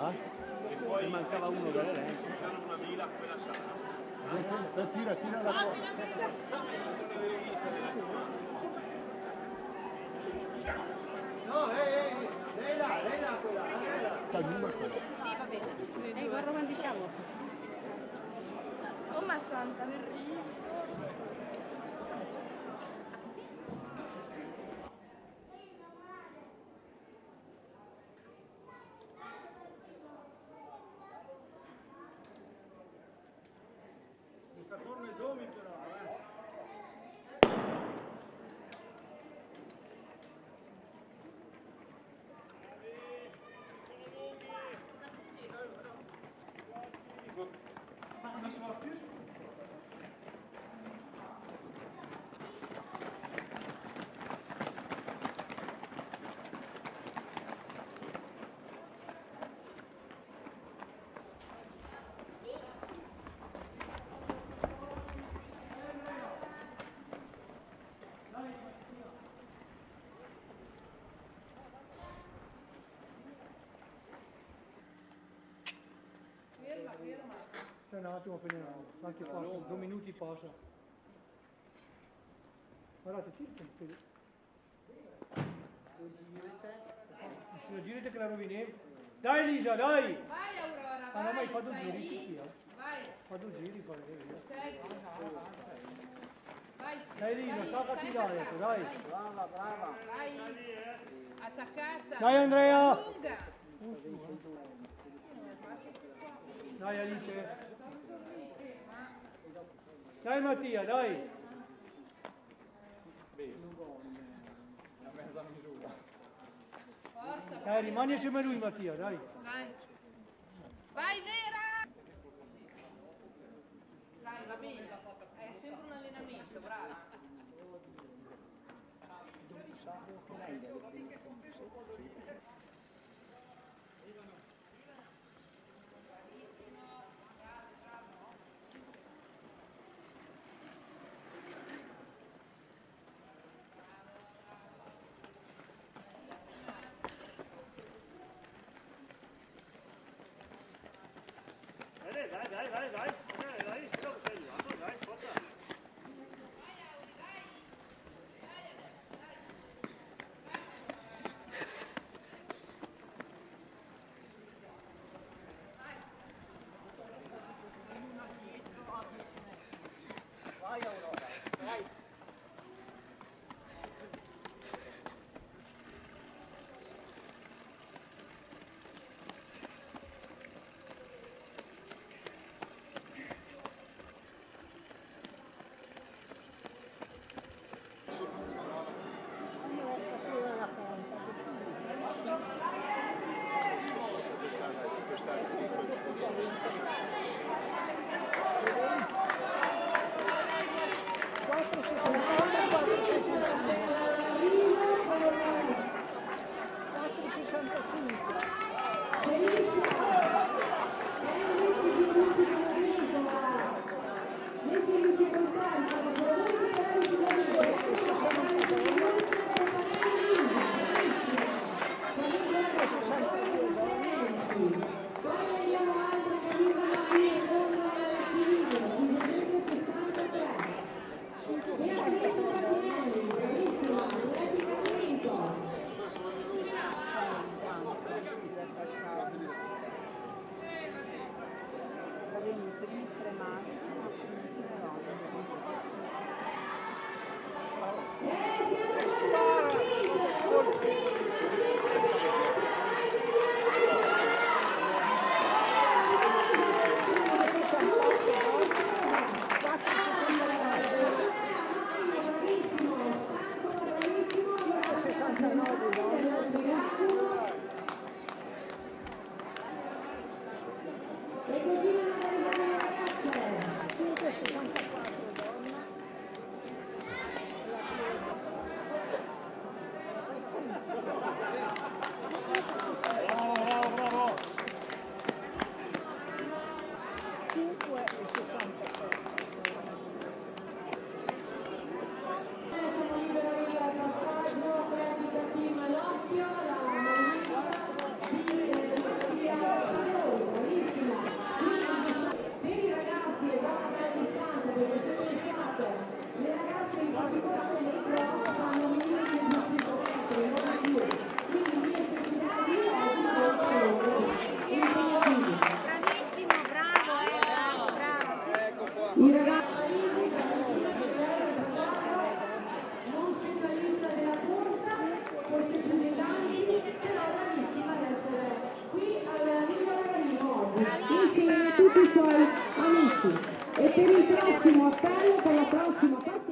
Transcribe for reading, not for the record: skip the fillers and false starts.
E poi mancava uno dall'elenco. Una vila, quella sarà. Tira la porta. No, lei là quella. Sì, va bene. Guarda quanti siamo. Oh ma santa, Torna i zombie però, un attimo appena anche passa, 2 minuti passa. Guardate, girate che la rovini. Dai Lisa, dai! Vai Aurora, Ah no, ma hai vai, fatto stai giri lì. tutti, Vai, Fa 2 giri poi. sei. Vai, Dai Lisa, staccati dai, ecco, dai. Brava, brava. vai. Attaccata. Dai Andrea! Lunga. Dai Alice! Dai Mattia, dai! Forza. Dai, rimani insieme a lui Mattia, dai! Vai. Vai Vera. Dai, va bene. È sempre un allenamento, brava. Dai, spero che stai arrivando, dai, forza. Vai Aurora, vai! insieme tutti i suoi amici. E per il prossimo appello, per la prossima partita,